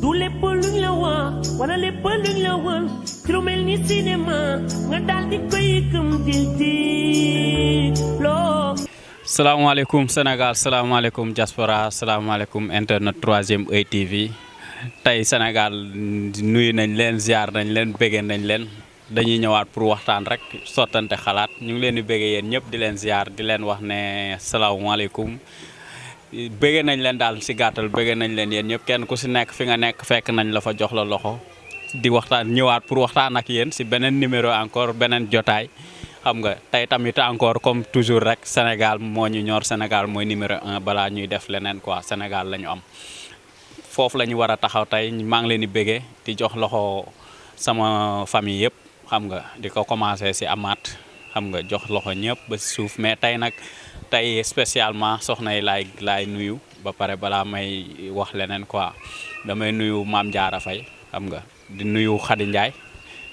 du lépp luñ la wax wala lépp luñ la won ci lu mel ni cinéma nga daal di koy gëm di loo. salaamaaleykum Sénégal salaamaaleykum diaspora salaamaaleykum internet 3e Oeil TV tey Sénégal nuyu nañ leen ziar nañ leen béggee nañ leen dañuy ñëwaat pour waxtaan rek sottante xalaat ñu ngi leen di béggee yéen ñëpp di leen ziar di leen wax ne salaamaaleykum béggee nañ leen daal si gàttal béggee nañ leen yéen ñëpp kenn ku si nekk fi nga nekk fekk nañ la fa jox la loxo di waxtaan ñëwaat pour waxtaan ak yéen si beneen numéro encore beneen jotaay. xam nga tey tamit encore comme toujours rek Sénégal moo ñu ñor Sénégal mooy numéro 1 balaa ñuy def leneen quoi Sénégal la ñu am foofu la ñu war a taxaw tey maa ngi leen di béggee di jox loxo sama famille yëpp xam nga di ko commencé si Amath xam nga jox loxo ñëpp ba si suuf mais tey nag tey spécialement soxna yi laay nuyu ba pare balaa may wax leneen quoi damay nuyu Mame Diarra Faye xam nga di nuyu Khady Ndiaye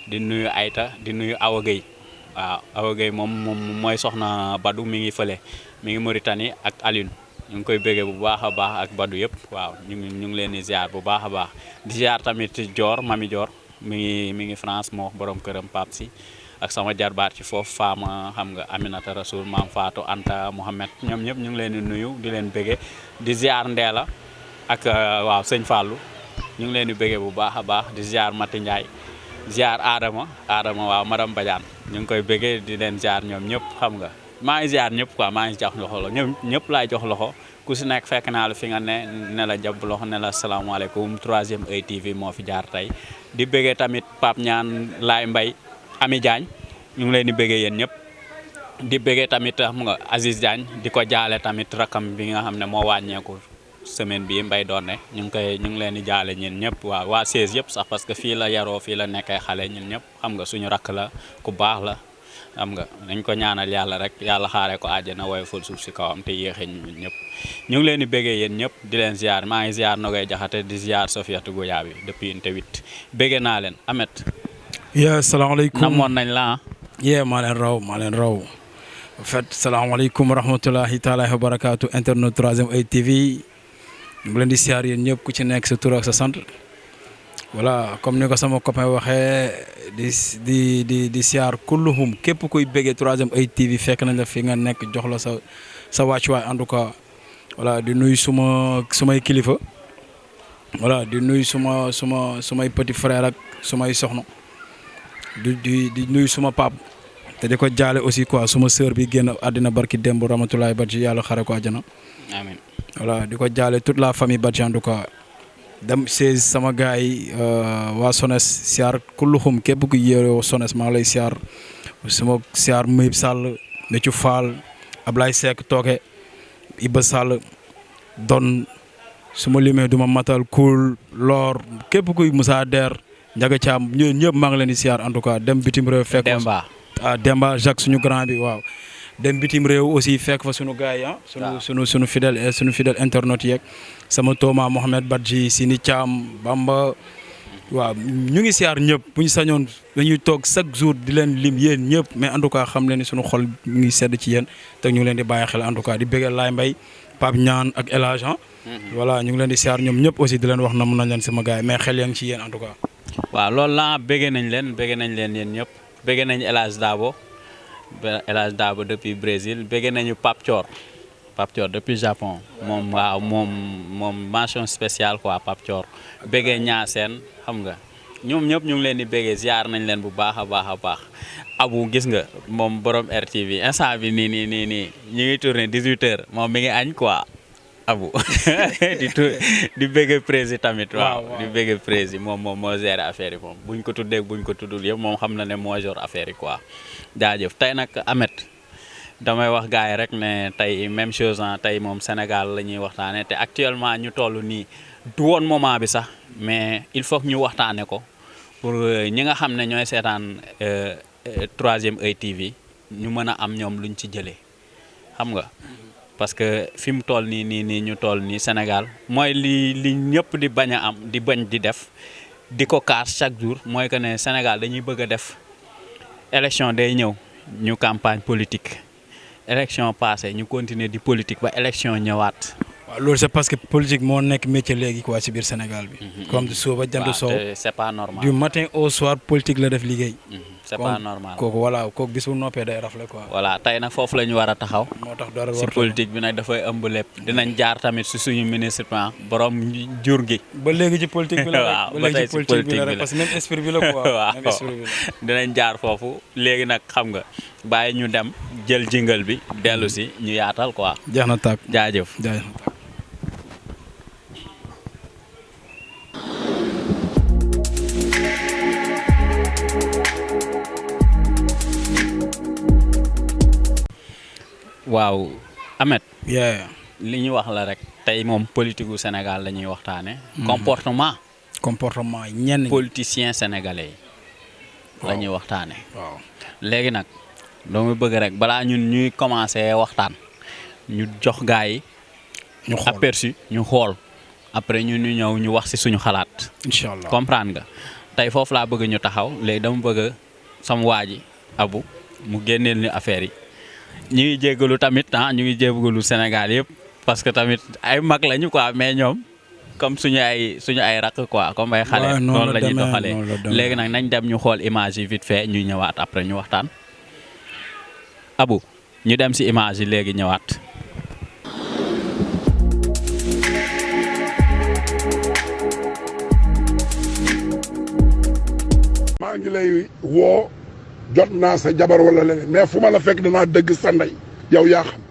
di nuyu Aïta di nuyu Awa Gueye waaw Awa Gueye moom mooy soxna Badou mi ngi fële mi ngi Mauritanie ak Alioune ñu ngi koy béggee bu baax a baax ak Badou yëpp waaw ñu ngi leen di ziar bu baax a baax di ziar tamit Dior Mami Dior mi ngi France moo borom këram Pape Si ak sama jarbaat ci foofu Fama xam nga Aminata Rasoul Maam Fatou Anta Mohamed ñoom ñëpp ñu ngi leen di nuyu di leen béggee di ziar Ndeela ak waaw sëñ Fallou ñu ngi leen di béggee bu baax a baax di ziar Mati Ndiaye ziar Adama waaw madame Badiane ñu ngi koy béggee di leen ziar ñoom ñëpp xam nga maa ngi ziar ñëpp quoi maa ngi jox loxo la ñëpp laay jox loxo ku si nekk fekk naa la fi nga ne la jàpp loxo ne la salaamaaleykum 3e Oeil TV moo fi jaar tey di béggee tamit Pape Ñaan Laay Mbay Ami Diagne ñu ngi leen di béggee yéen ñëpp di béggee tamit xam nga Aziz Diagne di ko jaale tamit rakam bi nga xam ne moo wàññeeku semaine bii Mbay Doone ñu ngi leen di jaale ñun ñëpp waaw waa 16 yëpp sax parce que fii la yaroo fii la nekkee xale ñun ñëpp xam nga suñu rakk la ku baax la xam nga dañ ko ñaanal yàlla rek yàlla xaaree ko àjjana woy ful suuf si kawam te yéexee ñun ñëpp ñu ngi leen di béggee yéen ñëpp di leen ziar maa ngi ziar Nogoy Jaxate di ziar Sofiatou Goudia bi depuis unité 8 béggee naa leen Amet yee salaamaaleykum namoon nañ la yee maa leen raw en fait salaamaaleykum wa rahmatulahi taala wa barakaatu internet 3e Oeil TV ñu ngi leen di siyaar yéen ñëpp ku ci nekk sa tur ak sa sant voilà comme ni ko sama copain waxee di siyaar kulluhum képp kuy béggee 3e Oeil TV fekk nañ la fi nga nekk jox la sa wàccuwaay en tout cas voilà di nuyu sumay kilifa voilà di nuyu sumay petit frère ak sumay soxna di nuyu suma pap te di ko jaale aussi quoi suma sœur bi génn àddina barki démb rahmatulahi barci yàlla xare ko àjjana amiin voilà di ko jaale toute la famille Badji en tout cas dem see sama gars yi waa Sones siyaar kulluxum képp ku yéeroo Sones maa ngi lay siyaar sama siyaar Mayib Sall Méccu Fall Ablaye Seck Tooke Iba Sall Don su ma limee du ma matal Koul Lor képp kuy Moussa Der Ndiaga Thiam ñooñu ñëpp maa ngi leen di siyaar en tout cas dem bitim réew fekk Demba Jacques suñu grand bi waaw dem bitim réew aussi fekk fa sunu gars yi sunu fidèle internet yeeg sama Thomas Mohamed Badji Sini Thiam Bamba waaw ñu ngi siyaar ñëpp bu ñu sañoon dañuy toog chaque jour di leen lim yéen ñëpp mais en tout cas xam leen ni sunu xol ñu ngi sedd ci yéen te ñu ngi leen di bàyyi xel en tout cas di bëgg Laay Mbay Pape Ñaan ak El Hadj voilà ñu ngi leen di siyaar ñoom ñëpp aussi di leen wax na mun nañ leen sama gars yi mais xel yaa ngi ci yéen en tout cas. waaw loolu la bëgg nañ leen yéen ñëpp bëgg nañ El Hadj Dabo depuis Brésil bëgg nañu Pape Thior depuis Japon moom mention spéciale quoi Pape Thior bëggee Ñaaseen xam nga ñoom ñëpp ñu ngi leen di bëggee ziar nañ leen bu baax a baax Abu gis nga moom borom RTV instant bi nii ñu ngi tourné 18h moom mi ngi añ quoi Abu di bëggee prési tamit waaw di bëggee prési moom moo géré affaire yi moom buñ ko tuddee buñ ko tuddul yëpp moom xam na ne moo yor affaire yi quoi jaajëf tey nag Amet damay wax gars yi rek ne tey même chose tey moom Sénégal la ñuy waxtaane te actuellement ñu toll nii du woon moment bi sax mais il faut que ñu waxtaane ko pour ñi nga xam ne ñooy seetaan 3e Oeil TV ñu mën a am ñoom luñ ci jëlee xam nga parce que fi mu toll nii ñu toll nii Sénégal mooy li ñëpp di bañ a am di bañ di def di ko kaas chaque jour mooy que ne Sénégal dañuy bëgg a def élection day ñëw ñu campagne politique élection passée ñu continuer di politique ba élection ñëwaat waaw loolu c'est parce que politique moo nekk métier léegi quoi ci biir Sénégal bi. comme du suba jant sow. c'est pas normal. du matin au soir politique la def liggéey. c'est pas normal. kooku voilà kooku bis bu noppee day rafle quoi. voilà tey nag foofu la ñu war a taxaw. moo tax dara si politique bi nag dafay ëmb lépp dinañ jaar tamit si suñu ministre borom jur gi. ba léegi ci politique bi la rek. waaw ba tey si politique bi la rek parce que même esprit bi la quoi. waaw même esprit bi la. dinañ jaar foofu léegi nag xam nga bàyyi ñu dem jël jingle bi dellu si ñu yaatal quoi. jeex na tàkk jaajëf. jeex na tàkk. waaw Ahmed. yeah. li ñu wax la rek tey moom politique gu Sénégal la ñuy waxtaane comportement ñenn politiciens sénégalais yi. la ñuy waxtaane waaw léegi nag doo bëgg rek balaa ñun ñuy commencer waxtaan ñu jox gars yi. ñu xool aperçu ñu xool après ñu ñëw ñu wax ci suñu xalaat. incha allah comprendre nga tey foofu laa bëgg ñu taxaw léegi dama bëgg sama waa ji Abou mu génneel ñu affaire yi. ñu ngi jéggalu tamit ñu ngi jéggalu Sénégal yëpp parce que tamit ay mag lañu quoi mais ñoom comme suñu ay rakk quoi comme ay xale. noonu la ñuy doxalee léegi nag nañ dem ñu xool image yi vite fait ñu ñëwaat après ñu waxtaan. Abou ñu dem ci image yi léegi ñëwaat. maa ngi lay woo. jot naa sa jabar wala leneen mais fu ma la fekk danaa dëgg sa ndey yow yaa xam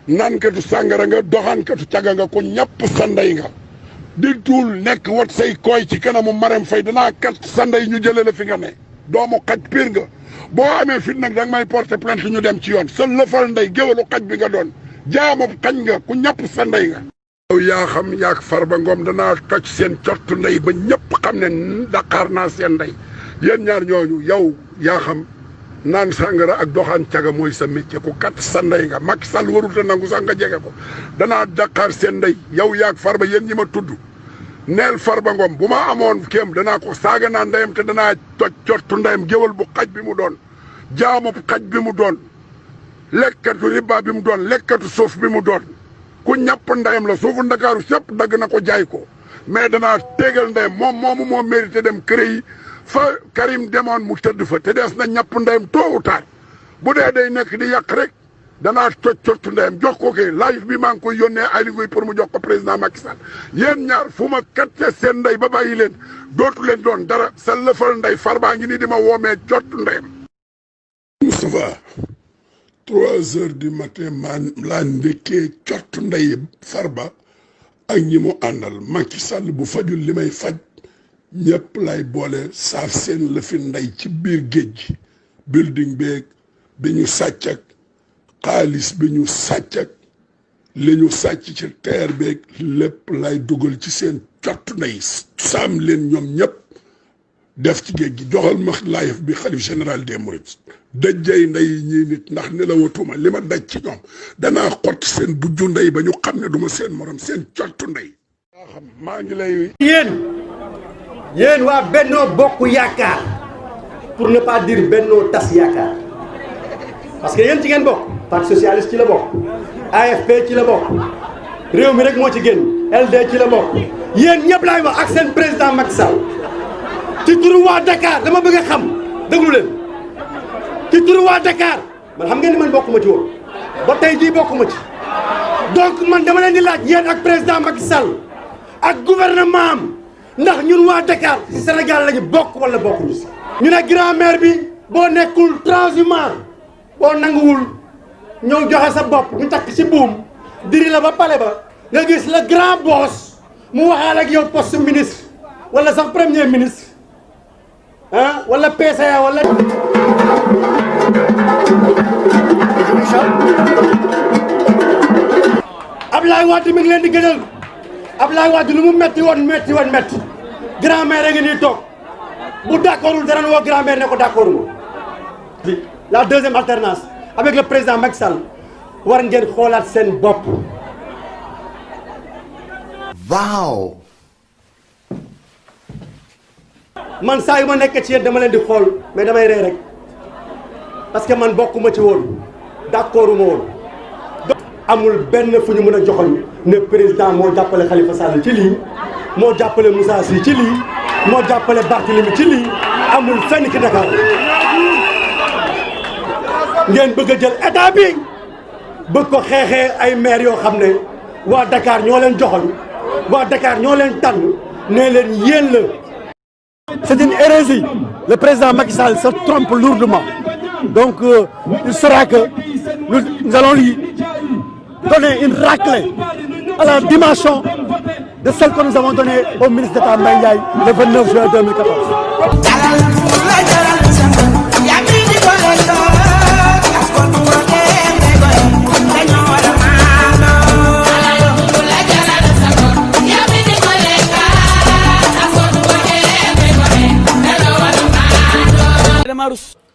naankatu sàngara nga doxaankatu caga nga ko ñàpp sa ndey nga di tuul nekk wat say koy ci kanamu Marème Faye danaa kat sa ndey ñu jëlee la fi nga ne doomu xaj piir nga boo amee fit nag danga may porter plainte ñu dem ci yoon sa lëfal ndey géwalu xaj bi nga doon jaamu xañ nga ku ñàpp sa ndey nga yow yaa xam yaak Farba Ngom danaa toj seen cottu ndey ba ñëpp xam ne Dakar naa seen ndey yéen ñaar ñooñu yow yaa xam naan sàngara ak doxaan caga mooy sa métier ku kat sa ndey nga Macky Sall warut a nangu sax nga jege ko danaa Dakar seen ndey yow yaag Farba yéen ñi ma tudd neel Farba Ngom bu ma amoon kéem danaa ko saaga naa ndeyam te danaa toj cortu ndeyam géwal bu xaj bi mu doon jaamu xaj bi mu doon lekkatu riba bi mu doon lekkatu suuf bi mu doon ku ñàpp ndeyam la suufu Ndakaaru sëpp dagg na ko jaay ko mais danaa téegal ndeyam moomu moo mérité dem kër yi fa Karim demoon mu tëdd fa te dees na ñàpp ndeyam tôt ou tard bu dee day nekk di yàq rek danaa cocc ndeyam jox ko kay live bi maa ngi koy yónnee Aly Ngouille pour mu jox ko président Macky Sall yéen ñaar fu ma katte seen ndey ba bàyyi leen dootu leen doon dara sa lëfal ndey Farba ngi nii di ma woomee cott ndeyam. Moustapha 3 heures du matin laa ndekkee cott ndey Farba ak ñi mu àndal Macky Sall bu fajul li may faj. ñëpp lay boole saaf seen lëfi ndey ci biir géej gi building beeg bi ñu sàcc ak xaalis bi ñu sàcc ak li ñu sàcc ci terre beeg lépp lay dugal ci seen cott ndey saam leen ñoom ñëpp def ci géej gi joxal ma live bi xalif général des mourides dajjay ndey ñii nit ndax ne la watuma li ma daj ci ñoom danaa xott seen bujju ndey ba ñu xam ne duma seen morom seen cottu ndey maa ngi lay yéen waa Benno Bokk Yaakaar pour ne pas dire Benno Tas Yaakaar parce que yéen ci ngeen bokk parti socialiste ci la bokk AFP ci la bokk réew mi rek moo ci génn LD ci la bokk yéen ñëpp laay wax ak seen président Macky Sall ci turu waa Dakar dama bëgg a xam déglu leen ci turu waa Dakar man xam ngeen ni man bokkuma ci woon ba tey jii bokkuma ci donc man dama leen di laaj yéen ak président Macky Sall ak gouvernement am ndax ñun waa Dakar ci Sénégal lañu bokk wala bokkuñu si. ñu ne grand-mère bi boo nekkul transhumant boo nanguwul ñëw joxe sa bopp ñu takk ci buum diri la ba pale ba nga gis le grand boss mu waxaale ak yow poste ministre wala sax premier ministre ah wala PCA wala. Abdoulaye Wade mi ngi leen di gënal. Abdoulaye Wade lu mu metti woon grand-mère ngi nii toog bu d'accordul dara woo grand-mère ne ko d'accord ma la deuxième alternance avec le président Macky Sall war ngeen xoolaat seen bopp. waaw. man saa yu ma nekk ci yéen dama leen di xool mais damay rey rek parce que man bokkuma ci woon d'accorduma woon amul benn fu ñu mën a joxoñ ne président moo jàppale Khalifa Sall ci lii moo jàppale Moussa Sy ci lii moo jàppale Barthélémy ci lii amul fenn ci Dakar ngeen bëgg a jël état bi bëgg ko xeexee ay maire yoo xam ne waa Dakar ñoo leen joxoñ waa Dakar ñoo leen tànn ne leen yéen la. C'est une hérésie. Le président Macky Sall se trompe lourdement. Donc il saura que nous allons lui donner une raclée à la dimension de celle que nous avons donnée au ministre d'État Mbaye Ndiaye le 29 juin 2014.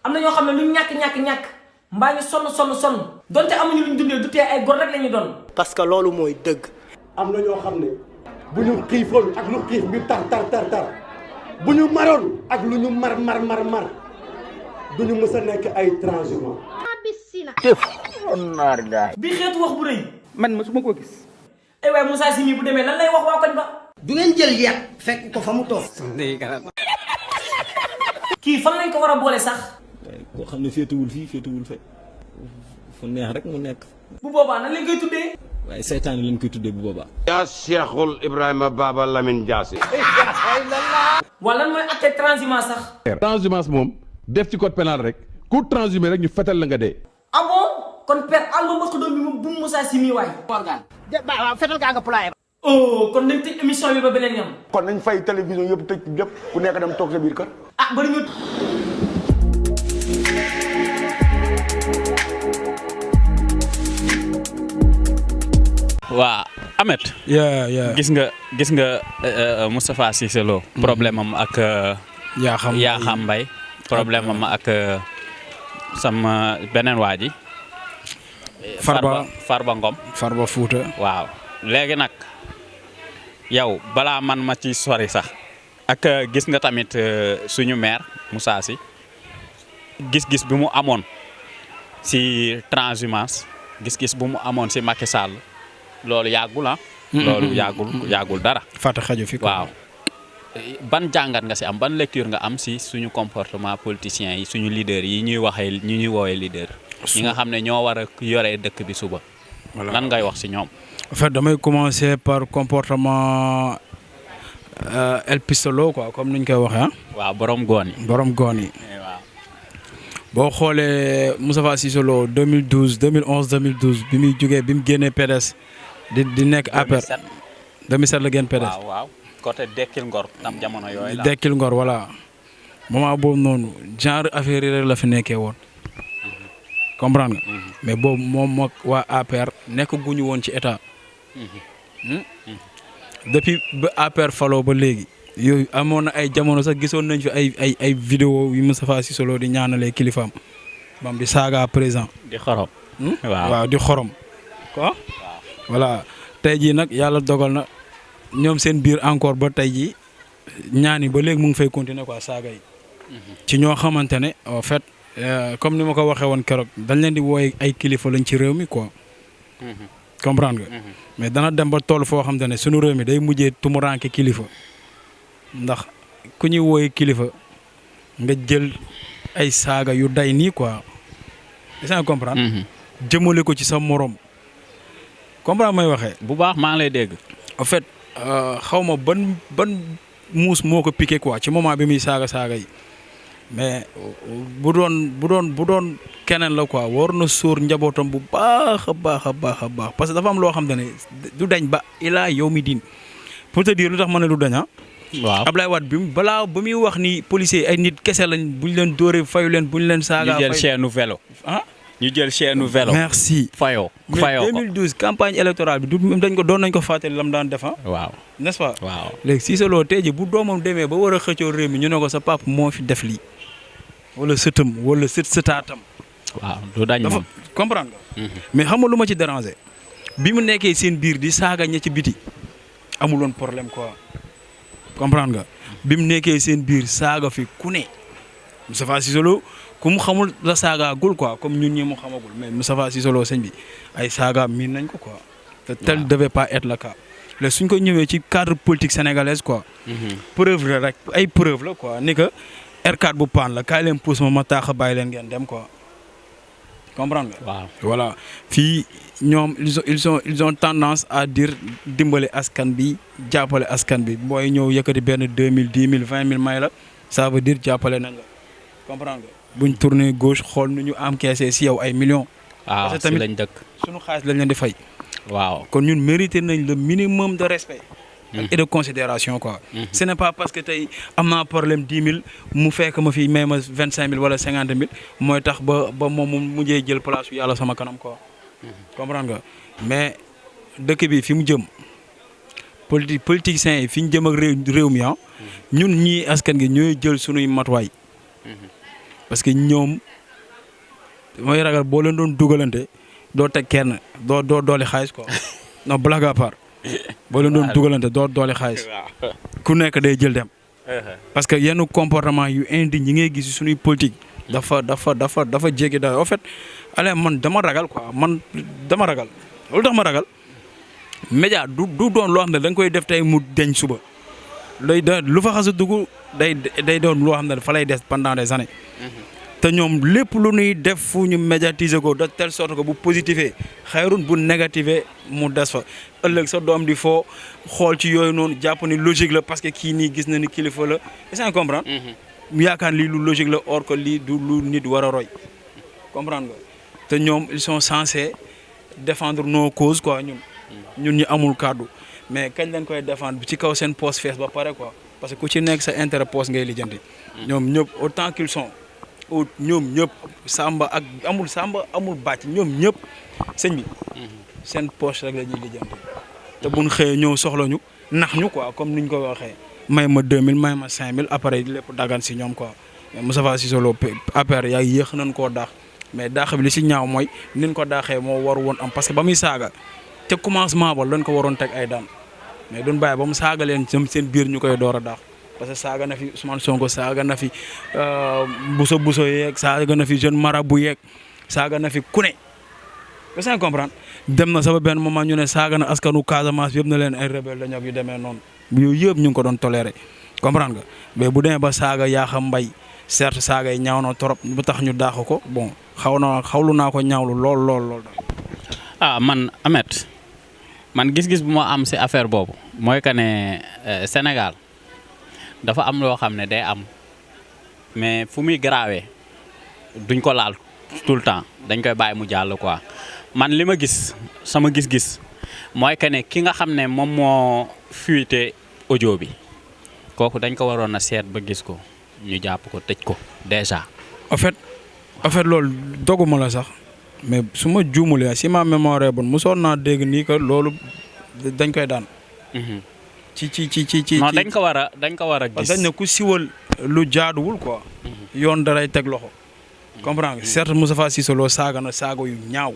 am na ñoo xam ne luñ ñàkk mbaa ñu sonn donte amuñu luñ dundee du tee ay gor rek la ñu doon. parce que loolu mooy dëgg. am na ñoo xam ne bu ñu xiifoon ak lu xiif bi tar bu ñu maroon ak lu ñu mar du ñu mës a nekk ay transhumants. bi xeetu wax bu rëy. man mosuma ko gis. ay waay Moussa Sy mii bu demee lan lay wax waa koñ ba. du ngeen jël yet fekk ko fa mu toog. kii fan lañ ko war a boole sax. koo xam ne féetewul fii féetewul fe fu neex rek mu nekk. bu boobaa nan lañ koy tuddee. waaye seytaane lañ koy tuddee bu boobaa. yaa Cheikhul Ibrahima Baba Lamine Diassi. wala lan mooy acte transhumance sax. transhumance moom def ci code pénal rek ku transhumé rek ñu fetal la nga dee. ah bon kon père Alba Mosco doom bi moom bu Moussa Sy mii waay. waaw fetal gaa nga pulaay. oh kon nañ tëj émission bi ba beneen yam. kon nañ fay télévision yëpp tëj yëpp ku nekk dem toog sa biir kër. ah bari ñu. waa Ahmed. gis nga Moustapha Cissé Lo. problème am ak. Yakham Mbaye problème am ak sama beneen waa ji. Farba Ngom. Farba Fouta. waaw léegi nag yow balaa man ma ci sori sax ak gis nga tamit suñu maire Moussa Sy gis-gis bi mu amoon si transhumance gis-gis bu mu amoon si Macky Sall loolu yàggul ah. loolu yàggul dara. Fata xaju fi waaw ban jàngat nga si am ban lecture nga am si suñu comportement politiciens yi suñu leaders yi ñuy woowee leader. ñi nga xam ne ñoo war a yore dëkk bi suba. lan ngay wax si ñoom. en fait damay commencer par comportement El Pistolo quoi comme niñ koy waxee ah. waaw borom goon yi. waaw boo xoolee Moustapha Cissé Lo 2011 bi muy jógee bi mu génnee PDS di nekk APR. 2007 la génn PDS. waaw côté Dekkil Ngor tam jamono yooyu la. Dekkil Ngor voilà moment boobu noonu genre affaire yi rek la fi nekkee woon. comprendre nga. mais boobu moom moo waa APR nekk guñu woon ci état. depuis ba APR faloo ba léegi. yooyu amoon na ay jamono sax gisoon nañ fi ay vidéo yu Moustapha Cissé Lo di ñaanalee kilifaam bam di saaga présent. di xorom. waaw di xorom. quoi voilà tey jii nag yàlla dogal na ñoom seen biir encore ba tey jii ñaani ba léegi mu ngi fay continuer quoi saaga yi. ci ñoo xamante ne en fait. comme ni ma ko waxee woon keroog dañ leen di wooye ay kilifa lañ ci réew mi quoi. comprendre nga. mais dana dem ba toll foo xamante ne sunu réew mi day mujjee tumuranke kilifa ndax ku ñuy wooye kilifa nga jël ay saaga yu day nii quoi. est-ce que comprendre. jëmale ko ci sa morom. comprendre may waxee. bu baax maa ngi lay dégg. en fait xaw ma ban muus moo ko piqué quoi ci moment bi muy saaga yi. mais bu doon keneen la quoi war na sóor njabootam bu baax a baax parce que dafa am loo xam ne du dañ ba ilaa yow mi diin pour te dire lu tax ma ne du dañ ah. waaw Ablaye Wade bi balaa ba muy wax ni policier ay nit kese lañ buñ leen dóoree fayu leen buñ leen saaga. ñu jël chaîne vélo. ñu jël chaîne vélo. merci fayoo ko mais 2012 campagne électorale bi doon nañ ko fàttali lam daan def waaw n'est-ce pas. waaw léegi Cissé Lo tey jii bu doomam demee ba war a xëccoo réew mi ñu ne ko sa papa moo fi def lii. wala sëtam wala sëtaatam. waaw du dañ moom comprendre nga. mais xam nga lu ma ci déranger. bi mu nekkee seen biir di saaga ña ci biti amuloon problème quoi comprendre nga. bi mu nekkee seen biir saaga fi ku ne Moustapha Cissé Lo ku mu xamul la saagaagul quoi comme ñun ñi mu xamagul mais Moustapha Cissé Lo sëñ bi ay saaga miin nañ ko quoi. te tel devait pas être le cas. léegi suñ ko ñëwee ci cadre politique sénégalaise quoi. preuve la rek ay preuve la quoi ni que R4 bu paan la kaay leen pousse ma taax a bàyyi leen ngeen dem quoi. comprendre nga. waaw voilà fii ñoom ils ont tendance à dire dimbale askan bi jàppale askan bi booy ñëw yëkkati benn 2000 10 000 20 000 may la ça veut dire jàppale nañ la comprendre nga buñ tourner gauche xool nu ñu encaissé si yow ay millions. waaw parce que tamit lañ dëkk. sunu xaalis lañ leen di fay. waaw kon ñun mérité nañ le minimum de respect. et de considération quoi. ce n'est pas parce que tey am naa problème 10 000 mu fekk ma fii may ma 25 000 wala 50 000 mooy tax ba moom mu mujjee jël place yu yàlla sama kanam quoi. comprendre nga mais dëkk bi fi mu jëm politiciens yi fi ñu jëm ak réew mi ñun ñii askan gi ñooy jël sunuy matuwaay. parce que ñoom mooy ragal boo leen doon dugalante doo teg kenn doo doole xaalis quoi non blague à part. boo leen doon dugalante doo doole xaalis ku nekk day jël dem parce que yenn comportement yu indigne yi ngay gis suñuy politique dafa jéggi daal en fait allez man dama ragal quoi man dama ragal loolu tax ma ragal média du doon loo xam ne da nga koy def tey mu deñ suba lu fa xas a dugg day doon loo xam ne fa lay des pendant des années te ñoom lépp lu ñuy def fu ñu médiatiser ko de telle sorte que bu positifé xayrun bu négative mu des fa ëllëg sa doom di foo xool ci yooyu noonu jàpp ni logique la parce que kii nii gis na ni kilifa la est-ce que comprendre mu yaakaar lii lu logique la or que lii du lu nit war a roy comprendre nga te ñoom ils sont censés défendre nos causes quoi ñun ñu amul kàddu mais kañ lañ koy défendre ci kaw seen poste fees ba pare quoi parce que ku ci nekk sa intérêt poste ngay lijjanti ñoom ñëpp autant qu'ils sont ñoom ñëpp samba ak amul bàcc ñoom ñëpp sëñ bi seen poche rek la ñuy lijjanti te buñ xëyee ñëw soxla ñu nax ñu quoi comme niñ ko waxee may ma 2000 may ma 5000 après lépp dagan si ñoom quoi mais Moustapha Cissé Lo après yaa yéex nañ koo daax mais daax bi li si ñaaw mooy niñ ko daaxee moo war woon am parce que ba muy saaga te commencement ba lañ ko waroon teg ay daan mais duñ bàyyi ba mu saaga leen seen biir ñu koy door a daax parce que saaga na fi Ousmane Sonko saaga na fi buso yeeg saaga na fi jeune marabout yeeg saaga na fi ku ne est-ce que comprendre dem na sama benn moment ñu ne saaga na askanu Casamance yëpp na leen ay rebelle la ñoom yu demee noonu yooyu yëpp ñu ngi ko doon toléré comprendre nga mais bu demee ba saaga yaa xam mbay certes saaga yi ñaaw na trop bu tax ñu daax ko bon xawlu naa ko ñaawlu lool daal. man Ameth man gis-gis bu ma am si affaire boobu mooy que ne Sénégal dafa am loo xam ne day am mais fu muy garaawee duñ ko laal tout le temps dañ koy bàyyi mu jàll quoi man li ma gis sama gis-gis mooy que ne ki nga xam ne moom moo fuité audio bi kooku dañ ko waroon a seet ba gis ko ñu jàpp ko tëj ko déjà. en fait loolu doguma la sax mais su ma juumulee si ma mémoire bon mosoon naa dégg nii que loolu dañ koy daan. ci non dañ ko war a gis. parce que dañ ne ku siwal lu jaaduwul quoi. yoon daray teg loxo. comprendre nga certes Moustapha Cissé Lo saaga na saaga yu ñaaw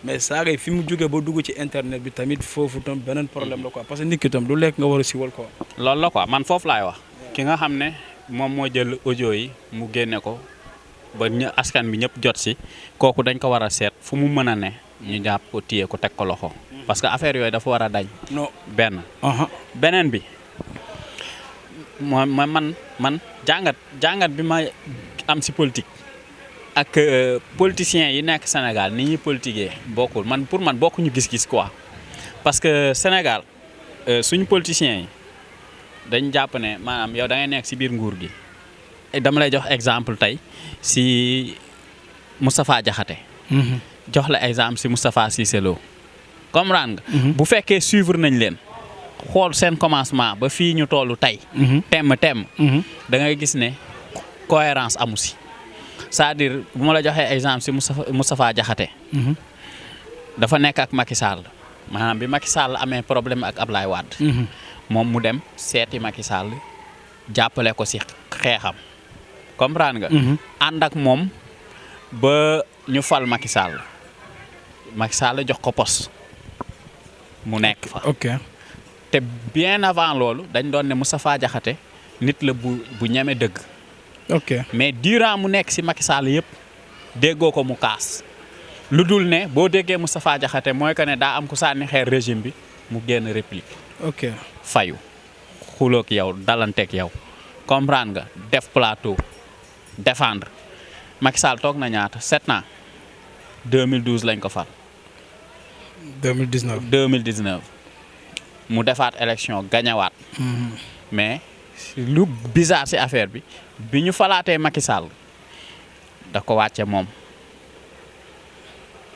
mais saaga yi fi mu jógee ba dugg ci internet bi tamit foofu tam beneen problème la quoi parce que nit ki tam lu lekk nga war a siwal quoi. loolu la quoi man foofu laay wax. ki nga xam ne moom moo jël audio yi mu génne ko ba askan bi ñëpp jot si kooku dañ ko war a seet fu mu mën a ne ñu jàpp ko téye ko teg ko loxo. parce que affaire yooyu dafa war a dañ. non benn. beneen bi man jàngat bi ma am si politique ak politiciens yi nekk Sénégal ni ñuy politiquer bokkul pour man bokkuñu gis-gis quoi parce que Sénégal suñu politiciens yi dañ jàpp ne maanaam yow da ngay nekk si biir nguur gi dama lay jox exemple tey si Moustapha Diakhaté. jox la exemple si Moustapha Cissé Lo comprendre nga. bu fekkee suivre nañ leen xool seen commencement ba fii ñu tollu tey. temm da ngay gis ne cohérence amu si c'est-à-dire bu ma la joxee exemple si Moustapha Diakhaté. dafa nekk ak Macky Sall maanaam bi Macky Sall amee problème ak Ablaye Wade. moom mu dem seeti Macky Sall jàppale ko si xeexam comprendre nga. ànd ak moom ba ñu fal Macky Sall jox ko poste mu nekk fa. ok te bien avant loolu dañ doon ne Moustapha Diakhaté nit la bu ñeme dëgg ok mais durant mu nekk si Macky Sall yëpp déggoo ko mu kaas lu dul ne boo déggee Moustapha Diakhaté mooy que ne daa am ku sànni xeer régime bi mu génn réplique. ok fayu xuloog yow dalanteeg yow comprendre nga def plateau défendre Macky Sall toog na ñaata 7 ans 2012 lañ ko fal. 2019 mu defaat élection gañawaat. mais lu bizarre ci affaire bi ñu falaatee Macky Sall da ko wàcce moom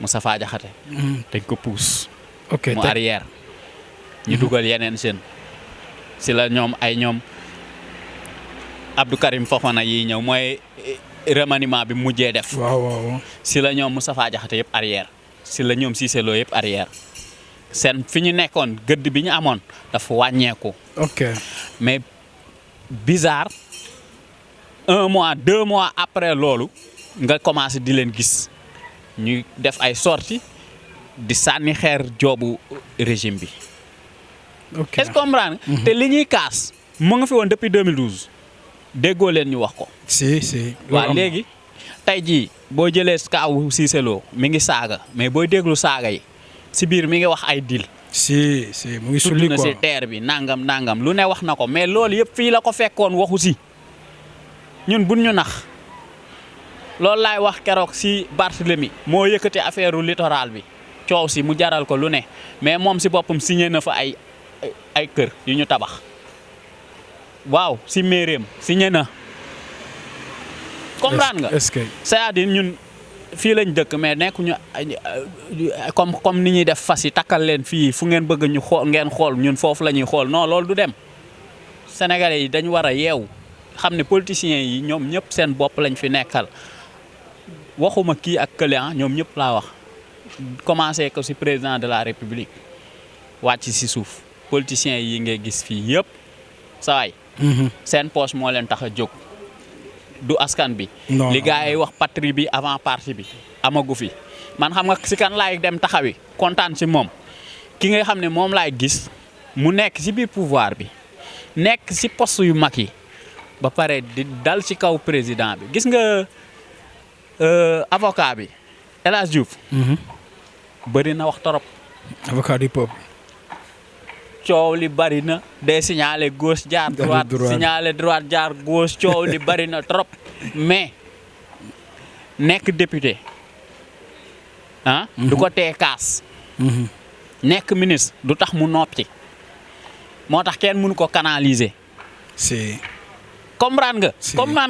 Moustapha Diakhaté. dañ ko pousse. ok mu arrière. ñu dugal yeneen seen si la ñoom Abdou Karim Fofana yi ñëw mooy remaniement bi mujjee def. waaw. si la ñoom Moustapha Diakhaté yëpp arrière. si la ñoom Cissé Lo yëpp arrière. seen fi ñu nekkoon gëdd bi ñu amoon dafa wàññeeku. ok mais bizarre 1 mois 2 mois après loolu nga commencé di leen gis ñuy def ay sorties di sànni xeer joobu régime bi. ok est-ce que comprendre te li ñuy kaas mu nga fi woon depuis 2012 déggoo leen ñu wax ko. si. waaw léegi tey jii boo jëlee kaawu Cissé Lo mi ngi saaga mais booy déglu saaga yi si biir mi ngi wax ay deal. si mu ngi sulli tudd na quoi si terre bi nangam lu ne wax na ko mais loolu yëpp fii la ko fekkoon waxu si ñun buñ ñu nax loolu laay wax keroog si Barthélemy moo yëkkati affaire u littoral bi coow si mu jaral ko lu ne mais moom si boppam signé na fa ay kër yu ñu tabax waaw si mairéem signé na comprendre nga. est-ce que c'est-à-dire ñun fii lañ dëkk mais nekkuñu comme ni ñuy def fas yi takkal leen fii fu ngeen bëgg ñu xool ngeen xool ñun foofu la ñuy xool non loolu du dem sénégalais yi dañu war a yeewu xam ne politiciens yi ñoom ñëpp seen bopp lañ fi nekkal waxuma kii ak kële ñoom ñëpp laa wax commencé ko ci président de la république wàcc ci suuf politiciens yi ngay gis fii yëpp sawaay seen poche moo leen tax a jóg du askan bi li gars yi wax patrie bi avant parti bi amagu fi man xam nga ci kan laay dem taxawi kontaan ci moom ki nga xam ne moom laay gis mu nekk ci biir pouvoir bi nekk ci poste yu mag yi ba pare di dal ci kaw président bi gis nga avocat bi El Hadj Diouf bëri na wax torop avocat du peuple coow li bari na day signalé gauche jaar droite signalé droite jaar gauche coow li bari na trop mais nekk député du ko tee kaas nekk ministre du tax mu noppi moo tax kenn mënu ko canaliser si comprendre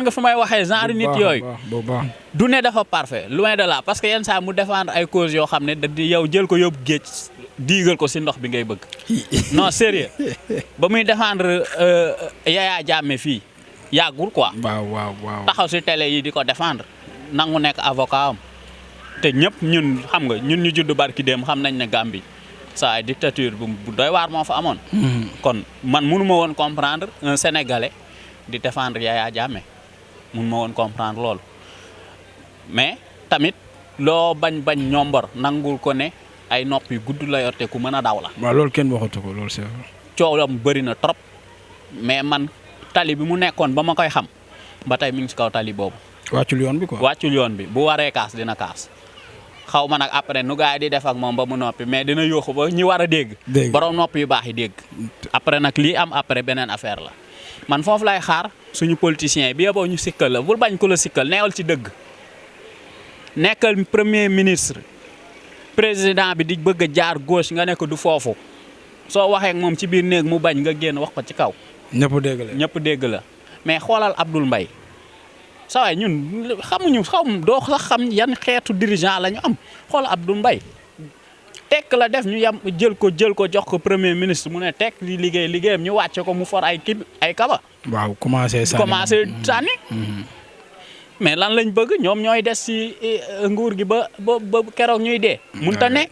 nga fu may waxee genre nit yooyu du ne dafa parfait loin de là parce que yenn saa mu défendre ay causes yoo xam ne da di yow jël ko yóbbu géej diigal ko si ndox bi ngay bëgg non sérieux ba muy défendre Yaya Jammeh fii yàggul quoi waaw taxaw si télé yi di ko défendre nangu nekk avocat am te ñëpp ñun xam nga ñun ñu judd barki dem xam nañ ne Gambie saa ay dictature bu doy waar moo fa amoon kon man mënu ma woon comprendre un sénégalais di défendre Yaya Jammeh mun ma woon comprendre loolu mais tamit loo bañ ñombor nangul ko ne ay nopp yu gudd la yor te ku mën a daw la. waaw loolu kenn waxatu ko loolu c'est vrai. coowam bëri na trop mais man tali bi mu nekkoon ba ma koy xam ba tey mi ngi ci kaw tali boobu. wàccul yoon bi quoi. wàccul yoon bi bu waree kaas dina kaas xaw ma nag après nu gars yi di def ak moom ba mu noppi mais dina yóoxu ba ñi war a dégg. borom nopp yu baax yi dégg. après nag lii am après beneen affaire la. man foofu lay xaar suñu politiciens bi yeboo ñu sikkal la bul bañ ko la sikkal neewal ci dëgg nekkal premier ministre président bi di bëgg a jaar gauche nga ne ko du foofu soo waxee ak moom ci biir néeg mu bañ nga génn wax ko ci kaw. ñëpp dégg la mais xoolal Abdoul Mbaye saa waay ñun xamuñu doo sax xam yan xeetu dirigeant la ñu am xoolal Abdoul Mbaye tekk la def ñu yam jël ko jox ko premier ministre mu ne tekk li liggéeyam ñu wàcce ko mu for ay kaba. waaw commencé sànni mais lan lañ bëgg ñoom ñooy des ci nguur gi ba keroog ñuy dee. munta ne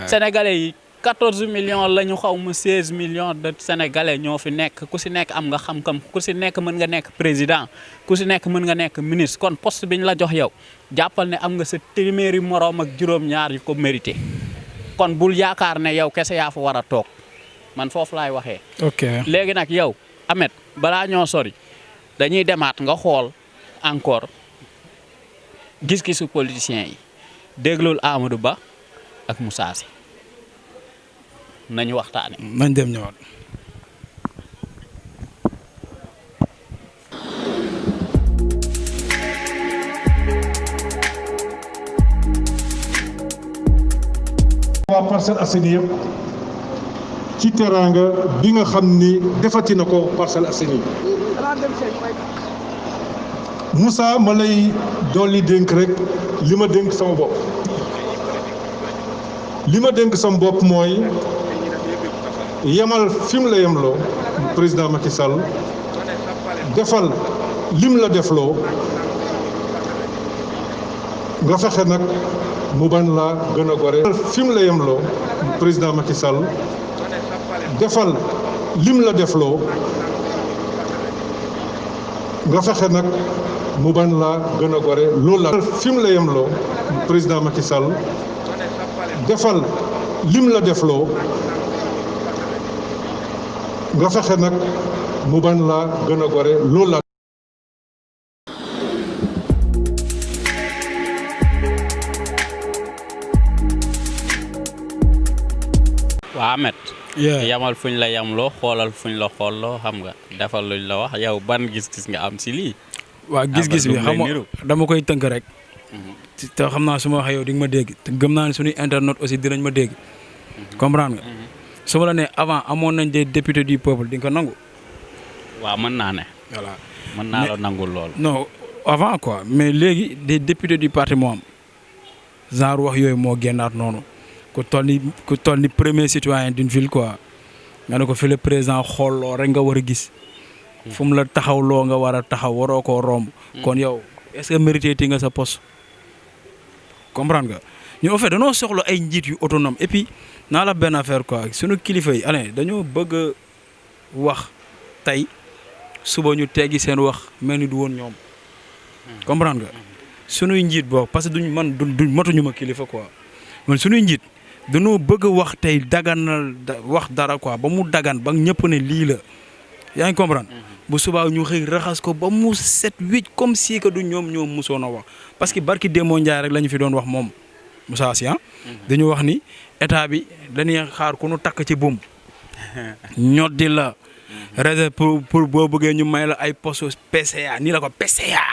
sénégalais yi 14 millions la ñu xaw ma 16 millions de sénégalais ñoo fi nekk ku si nekk am nga xam-xam ku si nekk mën nga nekk président ku si nekk mën nga nekk ministre kon poste bi ñu la jox yow jàppal ne am nga sa téeméeri moroom ak juróom-ñaar yu ko mérité. kon bul yaakaar ne yow kese yaa fa war a toog man foofu laay waxee. ok léegi nag yow Ahmed balaa ñoo sori dañuy demaat nga xool encore gis-gisu politiciens yi déglul Amadou Ba ak Moussa Sy nañu waxtaane nañ dem ñëwaat. waa Parcelles Assainies yëpp ci teraanga bi nga xam ni defati na ko Parcelles Assainies Moussa ma lay dolli dénk rek li ma dénk sama bopp mooy yemal fi mu la yemloo président Macky Sall defal lim la defloo nga fexe nag mu ban laa gën a gore fi mu la yemloo président Macky Sall defal lim la defloo nga fexe nag mu ban laa gën a gore loolu la fi mu la yemloo président Macky Sall defal lim la defloo nga fexe nag mu ban laa gën a gore loolu la waa Ahmed yamal fuñ la yamloo xoolal fuñ la xoolloo xam nga defal luñ la wax yow ban gis-gis nga am si lii waa gis-gis bi xam nga dama koy tënk rek te xam naa su ma waxee yow di nga ma dégg te gëm naa ne suñuy internet aussi dinañ ma dégg comprendre nga su ma la ne avant amoon nañ des députés du peuple di nga ko nangu waaw mën naa ne voilà mën naa la nangul loolu non avant quoi mais léegi des députés du parti moo am genre wax yooyu moo génnaat noonu ku toll ni premier citoyen d'une ville quoi nga ne ko fi le président xoolloo rek nga war a gis fu mu la taxawloo nga war a taxaw waroo koo romb kon yow est-ce que mérité ti nga sa poste comprendre nga ñu en fait dañoo soxla ay njiit yu autonome et puis naa la benn affaire quoi sunu kilifa yi allez dañoo bëgg a wax tey suba ñu teggi seen wax mel ni du woon ñoom comprendre nga sunuy njiit boo parce que duñ matuñu ma kilifa quoi man sunuy njiit dañoo bëgg a wax tey daganal wax dara quoi ba mu dagan ba ñëpp ne lii la yaa ngi comprendre bu subaa ñu xëy raxas ko ba mu set wicc comme si que du ñoom musoon a wax parce que barki Demba Ndiaye rek la ñu fi doon wax moom Moussa Sy dañu wax ni état bi dañuy xaar ku nu takk ci buum ñoddi la réserve pour boo bëggee ñu may la ay poste PCA nii la ko PCA.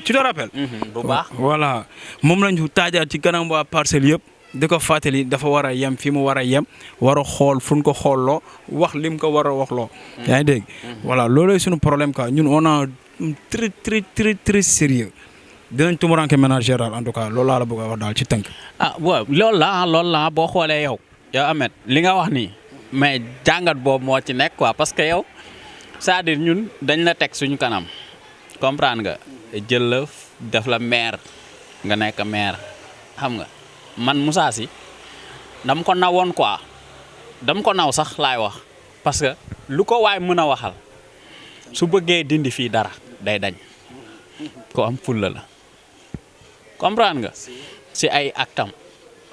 tu te rappelles. bu baax voilà moom lañu taajaat ci kanam waa Parcelles yëpp di ko fàttali dafa war a yem fi mu war a yem war a xool fu ñu ko xoolloo wax lim ko war a waxloo. yaa ngi dégg voilà loolu suñu problème quoi ñun on a très sérieux dinañ tumuranke ménagère en tout cas loolu laa la bëgg a wax daal ci tënk. ah waaw loolu la boo xoolee yow Ahmed li nga wax nii. mais jàngat boobu moo ci nekk quoi parce que yow c'est-à-dire ñun dañ la teg suñu kanam comprendre nga jël la def la maire nga nekk maire xam nga man Moussa Sy dama ko nawoon quoi dama ko naw sax laay wax parce que lu ko waay mën a waxal su bëggee dindi fii dara day dañ ko am fulla la comprendre nga si ay actam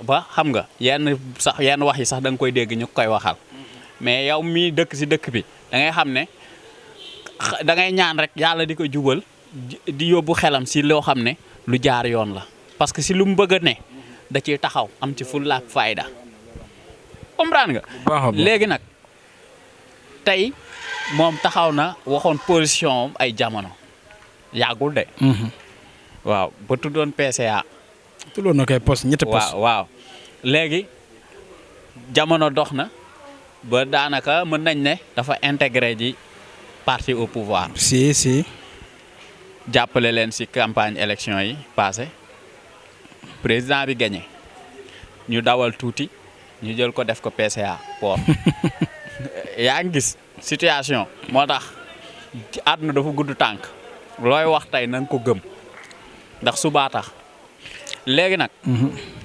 ba xam nga yenn wax yi sax da nga koy dégg ñu koy waxal mais yow mii dëkk si dëkk bi da ngay xam ne da ngay ñaan rek yàlla di ko jubal di yóbbu xelam si loo xam ne lu jaar yoon la parce que si lu mu bëgg a ne da ciy taxaw am ci fulla ak fayda comprendre nga. léegi nag tey moom taxaw na waxoon position ay jamono yàggul de. waaw ba tuddoon PCA. tuddoon na kay poste ñetti poste waaw léegi jamono dox na ba daanaka mën nañ ne dafa intégré ji parti au pouvoir. si jàppale leen si campagne élection yi passé président bi gagné ñu dawal tuuti ñu jël ko def ko PCA port yaa ngi gis situation moo tax àdduna dafa gudd tànk looy wax tey na nga ko gëm ndax subaa tax léegi nag.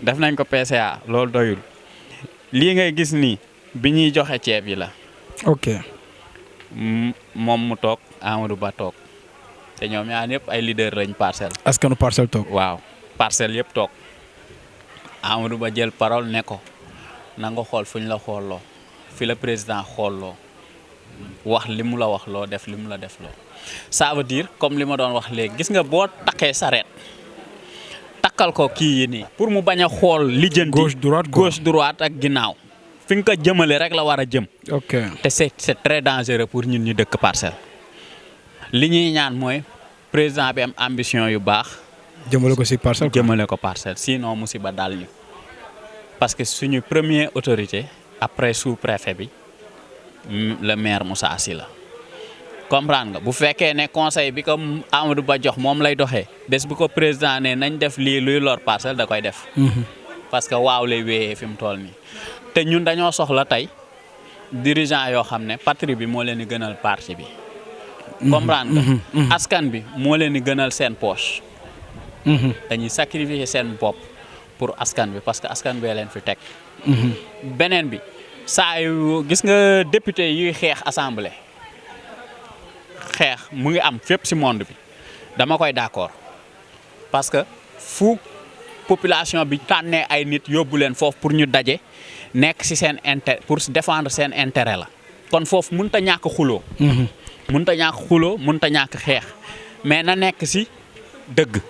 def nañ ko PCA loolu doyul lii ngay gis nii bi ñuy joxe ceeb yi la. ok. moom mu toog Amadou Ba toog te ñoom ñaar ñëpp ay leader lañ Parcelles. askanu Parcelles toog. waaw Parcelles yëpp toog Amadou Ba jël parole ne ko na nga xool fuñ la xoolloo fi la président xoolloo wax li mu la wax loo def li mu la def loo ça veut dire comme li ma doon wax léegi gis nga boo takkee sareet takkal ko kii yi nii pour mu bañ a xool lijjanti gauche droite ak ginnaaw fi nga ko jëmale rek la war a jëm. ok te c'est très dangereux pour ñun ñu dëkk Parcelles li ñuy ñaan mooy président bi am ambition yu baax. jëmale ko si Parcelles jëmale ko Parcelles sinon musiba dal ñu parce que suñu première autorité après sous-préfet bi le maire Moussa Sy la comprendre nga bu fekkee ne conseil bi ko Amadou Ba jox moom lay doxee bés bu ko président ne nañ def lii luy lor Parcelles da koy def. parce que waaw lay wéyee fi mu toll nii te ñun dañoo soxla tey dirigeant yoo xam ne patrie bi moo leen di gënal parti bi. comprendre nga. askan bi moo leen di gënal seen poche. dañuy sacrifier seen bopp pour askan bi parce que askan bee leen fi teg. beneen bi saa yu gis nga député yuy xeex assemblée xeex mu ngi am fépp ci monde bi dama koy d'accord parce que fu population bi tànnee ay nit yóbbu leen foofu pour ñu daje nekk ci seen intérêt pour défendre seen intérêt la kon foofu mënut a ñàkk xuloo. mënut a ñàkk xuloo mënut a ñàkk xeex mais na nekk ci dëgg.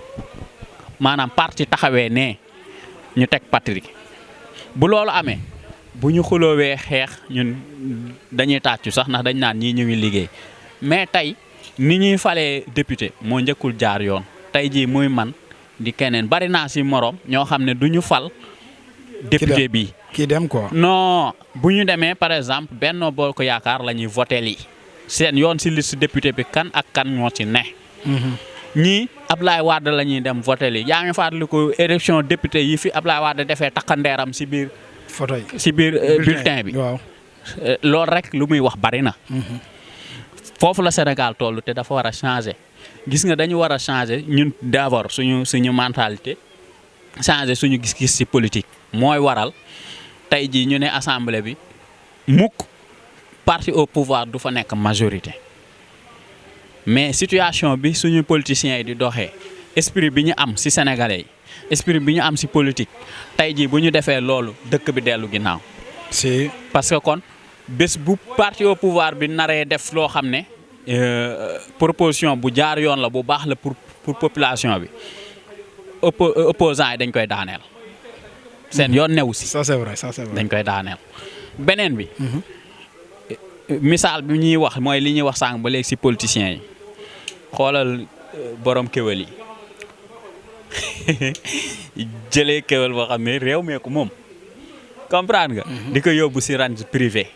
maanaam parti taxawee ne ñu teg patrie bu loolu amee bu ñu xuloowee xeex ñun dañuy tàccu sax ndax dañ naan ñii ñu ngi liggéey mais tey ni ñuy falee député moo njëkkul jaar yoon tey jii muy man di keneen bari naa ci moroom ñoo xam ne du ñu fal député bi kii dem quoi. non bu ñu demee par exemple Benno Bokk Yaakaar la ñuy voté lii seen yoon ci liste député bi kan ak kan ñoo ci ne. ñii Ablaye Wade la ñuy dem voté li yaa ngi fàttaliku élection député yi fi Ablaye Wade defee takkandeeram ci biir. photo yi ci biir bulletin bi. waaw loolu rek lu muy wax bari na. foofu la Sénégal toll te dafa war a changer gis nga dañu war a changer ñun d'abord suñu mentalité changer suñu gis-gis ci politique. mooy waral tey jii ñu ne assemblée bi mukk parti au pouvoir du fa nekk majorité. mais situation bi suñu politiciens yi di doxee esprit bi ñu am ci sénégalais yi esprit bi ñu am ci politique tey jii bu ñu defee loolu dëkk bi dellu ginnaaw. si parce que kon bés bu parti au pouvoir bi naree def loo xam ne proposition bu jaar yoon la bu baax la pour population bi opposants yi dañ koy daaneel. seen yoon new ci. ça c'est vrai ça c'est vrai dañ koy daaneel beneen bi. misaal bi ñuy wax mooy li ñuy wax sànq ba léegi ci politiciens yi. xoolal borom kéwél yi jëlee kéwél boo xam ne réew mee ko moom comprendre nga. di ko yóbbu ci ranch privé.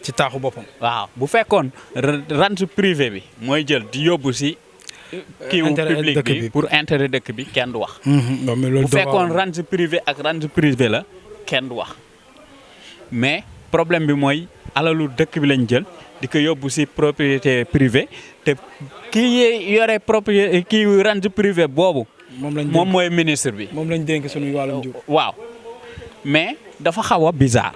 ci taaxu boppam. waaw bu fekkoon ranch privé bi mooy jël di yóbbu ci. kiiwu public bi pour intérêt dëkk bi kenn du wax. bu fekkoon ranch privé ak ranch privé la kenn du wax mais problème bi mooy alalu dëkk bi lañ jël. di ko yóbbu ci propriété privée te kii yore propriété kii ranch privé boobu. moom mooy ministre bi. moom lañ dénk suñu wàllum jur. waaw mais dafa xaw a bizarre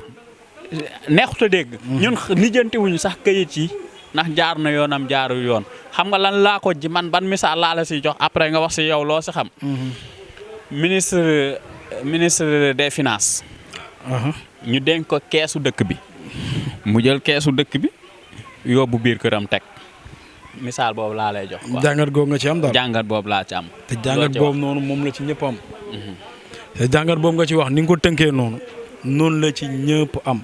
neexut a dégg. ñun lijjantiwuñu sax këyit yi ndax jaar na yoonam jaarul yoon xam nga lan laa ko ji man ban misaal laa la ci jox après nga wax ci yow loo ci xam. ministre des finances. ñu dénk ko keesu dëkk bi. mu jël keesu dëkk bi. yóbbu biir këram teg misaal boobu laa lay jox. jàngat googu nga ci am daal jàngat boobu laa ci am. te jàngat boobu noonu moom la ci ñëpp am. te jàngat boobu nga ci wax ni nga ko tënkee noonu la ci ñëpp am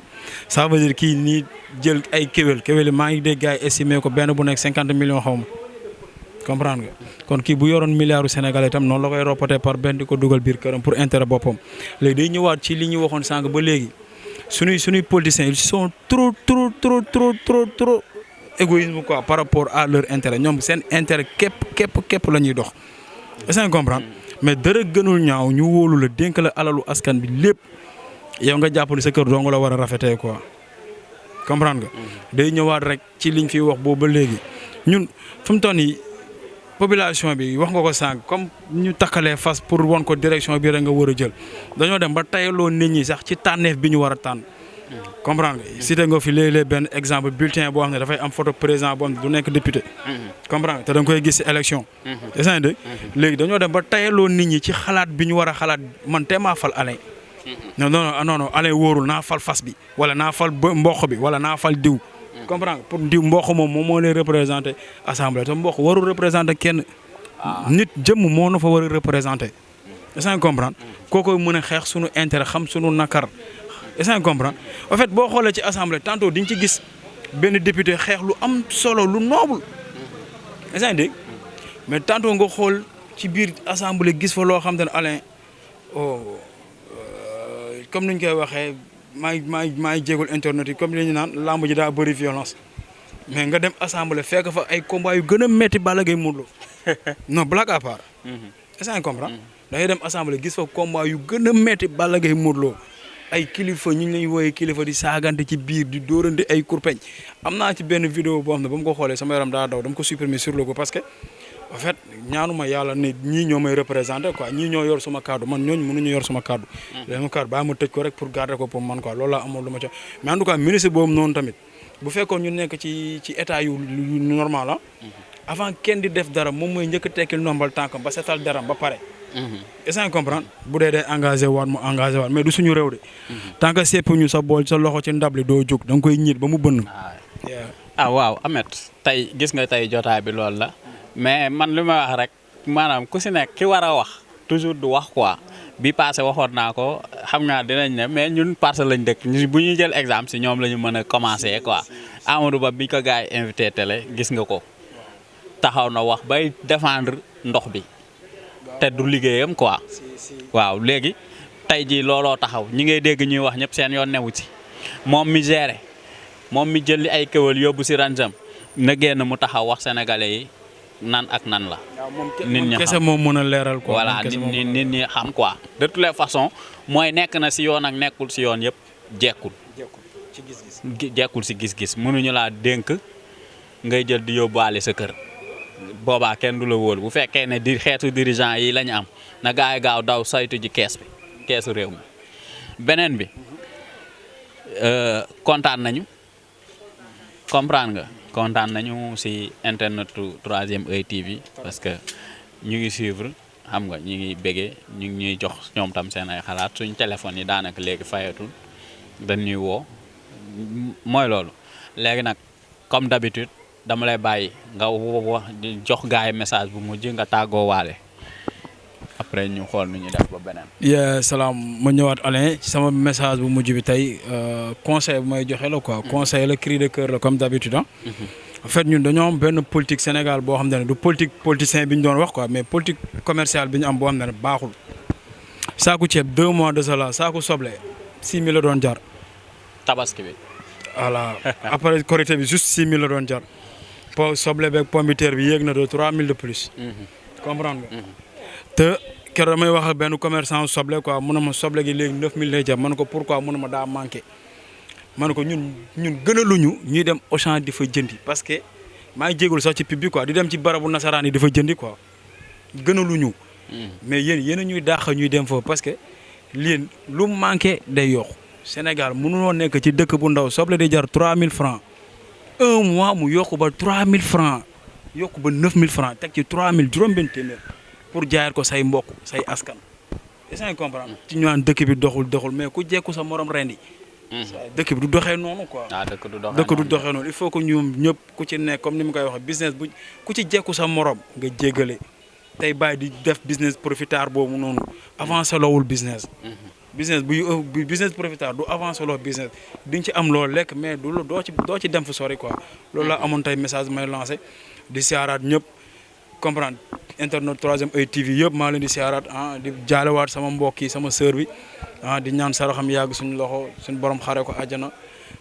ça veut dire kii nii jël ay kéwél yi maa ngi dégg gars yi estimé ko benn bu nekk 50 millions xaw ma comprendre nga kon kii bu yoroon milliardu Sénégal itam noonu la koy ropatee par benn di ko dugal biir këram pour intérêt boppam léegi day ñëwaat ci li ñu waxoon sànq ba léegi. suñuy politiciens ils sont trop égoïsme quoi par rapport à leur intérêt ñoom seen intérêt képp la ñuy dox est-ce que comprendre mais dara gënul ñaaw ñu wóolu la dénk la alalu askan bi lépp yow nga jàpp ni sa kër dong la war a rafetee quoi comprendre nga. day ñëwaat rek ci liñ fiy wax boobu ba léegi ñun fu mu toll nii population bi wax nga ko sànq comme ñu takkalee fas pour won ko direction bi rek nga war a jël dañoo dem ba tayaloo nit ñi sax ci tànneef bi ñu war a tànn. comprendre nga cité nga fi léeg-léeg benn exemple bulletin boo xam ne dafay am photo président boo xam ne du nekk député. comprendre nga te da nga koy gis ci élection. est-ce que léegi dañoo dem ba tayaloo nit ñi ci xalaat bi ñu war a xalaat man te maa fal Alain. non Alain wóorul naa fal fas bi wala naa fal mboq bi wala naa fal diw. comprendre pour diw mboq moom moo lay représenté assemblée te mboq warul représenté kenn. nit jëmm moo na fa war a représenté. est-ce que comprendre kooku mën a xeex sunu intérêt xam sunu nakar est-ce que comprendre en fait boo xoolee ci assemblée tantôt di nga ci gis benn député xeex lu am solo lu noble est-ce que dégg mais tantôt nga xool ci biir assemblée gis fa loo xam te ne Alain comme ni ñu koy waxee maa ngi jéegul internet yi comme li ñu naan lamb ji daa bëri violence mais nga dem assemblée fekk fa ay combat yu gën a métti Balla Gaye Modou Lô non blague à part est-ce que comprendre da ngay dem assemblée gis fa combat yu gën a métti Balla Gaye Modou Lô ay kilifa ñu lañu wooyee kilifa di saagante ci biir di dóorante ay kurpeñ am naa ci benn vidéo boo xam ne ba mu ko xoolee sama yaram daa daw dama ko supprimer sur le go parce que en fait ñaanuma yàlla ne ñii ñoo may représenté quoi ñii ñoo yor suma kaddu man ñooñu mënuñu yor suma kaddu léegi kaddu bàyyi ma tëj ko rek pour garder ko pour man quoi loolu laa amoon lu ma ca mais en tout cas ministre boobu noonu tamit bu fekkoon ñu nekk ci état yu normal la avant kenn di def dara moom mooy njëkk a tekkil nombal tànkam ba setal daram ba pare est-ce que comprendre bu dee day engagé waat mu engagé waat mais du suñu réew de tant que sepp ñu sa bool sa loxo ci ndab li doo jóg da nga koy ñiit ba mu bënn waaw Ameth tey gis nga tey jotaay bi loolu la mais man li ma wax rek maanaam ku si nekk ki war a wax toujours du wax quoi bi passé waxoon naa ko xam naa dinañ ne mais ñun Parcelles lañ dëkk bu ñuy jël exemple si ñoom la ñu mën a commencer quoi Amadou Ba bi ko gars yi invité télé gis nga ko taxaw na wax bay défendre ndox bi te du liggéeyam quoi waaw léegi tey jii looloo taxaw ñi ngay dégg ñuy wax ñëpp seen yoon newu ci moom mi géré moom mi jël ay kéwal yóbbu si ranjam na génn mu taxaw wax sénégalais yi nan ak nan la. nit ñi kese moom mën a leeral quoi. voilà nit ñi xam quoi de toutes les façons mooy nekk na si yoon ak nekkul si yoon yëpp jekkul. ci gis-gis. jekkul si gis-gis mënuñu laa dénk ngay jël di yóbbuwaale sa kër. boobaa kenn du la wóolu bu fekkee ne di xeetu dirigeant yi la ñu am na gaay gaaw daw saytu ji kees bi keesu réew mi beneen bi kontaan nañu comprendre nga kontaan nañu si internetu 3ème Œil TV parce que ñu ngi suivre xam nga ñu ngi béggee ñu ngi ñuy jox ñoom tam seen ay xalaat suñ téléphone yi daanaka léegi fayatul dañuy woo mooy loolu léegi nag comme d'habitude dama lay bàyyi nga wax jox gaay message bu mujj nga tàggoo waale après ñu xool nu ñu def ba beneen. salaam ma ñëwaat Alain sama message bu mujj bi tey conseil bu may joxe la quoi conseil la cri de cœur la comme d'habitude en fait ñun dañoo am benn politique Sénégal boo xam ne du politique politicien bi ñu doon wax quoi mais politique commerciale bi ñu am boo xam ne baaxul. saaku ceeb 2 mois de cela saaku soble 6 000 la doon jar. tabaski bi. voilà après Korité bi juste 6 000 la doon jar. soble beeg pomme de terre bi yéeg na de 3 000 de plus. comprendre nga. te keroog damay wax ak benn commerçant soble quoi mun na ma soble gi léegi 9 000 lay jar man ko pourquoi mun na ma daa manqué. man ko ñun gënaluñu ñuy dem Auchan di fa jëndi parce que maa ngi jégalu sax ci pub bi quoi di dem ci barabu nasaraan yi di fa jëndi quoi gënaluñu. mais yéen a ñuy dàq ñuy dem foofu parce que lii lu manqué day yokku Sénégal mënuloo nekk ci dëkk bu ndaw soble di jar 3000 francs un mois mu yokku ba 3000 francs yokku ba 9000 francs teg ci 3000 juróom-benn téeméer pour jaayal ko say mbokk say askan. est-ce que comprendre ci ñu naan dëkk bi doxul mais ku jekku sa morom rendi dëkk bi du doxee noonu quoi. dëkk du doxee noonu il faut que ñoom ñëpp ku ci nekk comme ni mu koy waxee business bu ku ci jekku sa morom nga jéggale tey bàyyi di def business profitard boobu noonu avancé loowul business. business profitard du avancé loo business di nga ci am loo lekk mais doo ci dem fu sori quoi. loolu la amoon tey message may lancé di siyaaraat ñëpp comprendre internet 3ème Œil TV yëpp maa leen di siyaaraat di jaalewaat sama mbokk yi sama sœur bi di ñaan saraxam yàgg suñu loxo suñu borom xare ko àjjana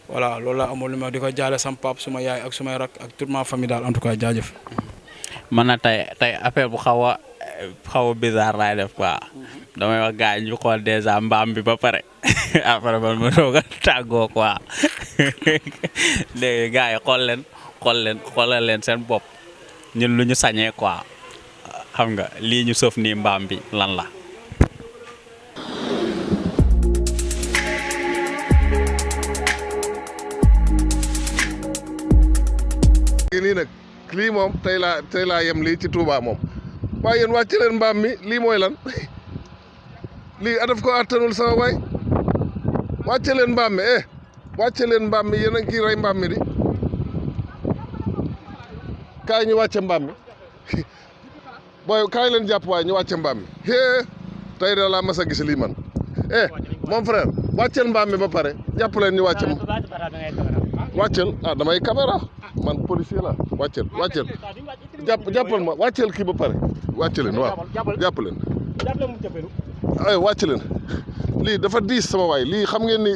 voilà loolu la amoon li ma di ko jaale sama pap suma yaay ak sumay rak ak toute ma famille daal en tout cas jaajëf. man na tey affaire bu xaw a bizarre laay def quoi damay wax gars yi ñu xool déjà mbaam bi ba pare après man ma doog a tàggoo quoi léegi gars yi xoolal leen seen bopp ñun lu ñu sañee quoi xam nga lii ñu sëf nii mbaam bi lan la. nii nag lii moom tey laa yem lii ci Touba moom waaye yéen wàcce leen mbaam mi lii mooy lan lii adaf ko attanul sama waay wàcce leen mbaam mi wàcce leen mbaam mi yéen a ngi rey mbaam mi di kaay ñu wàcce mbaam mi booy kaay leen jàpp waaye ñu wàcce mbaam mi tey de laa mas a gis lii man mon frère wàcceel mbaam mi ba pare jàpp leen ñu wàcce wàcceel damay caméra man policier la wàcceel jàppal ma wàcceel kii ba pare wàcce leen waaw jàpp leen ay wàcc leen lii dafa diis sama waay lii xam ngeen ni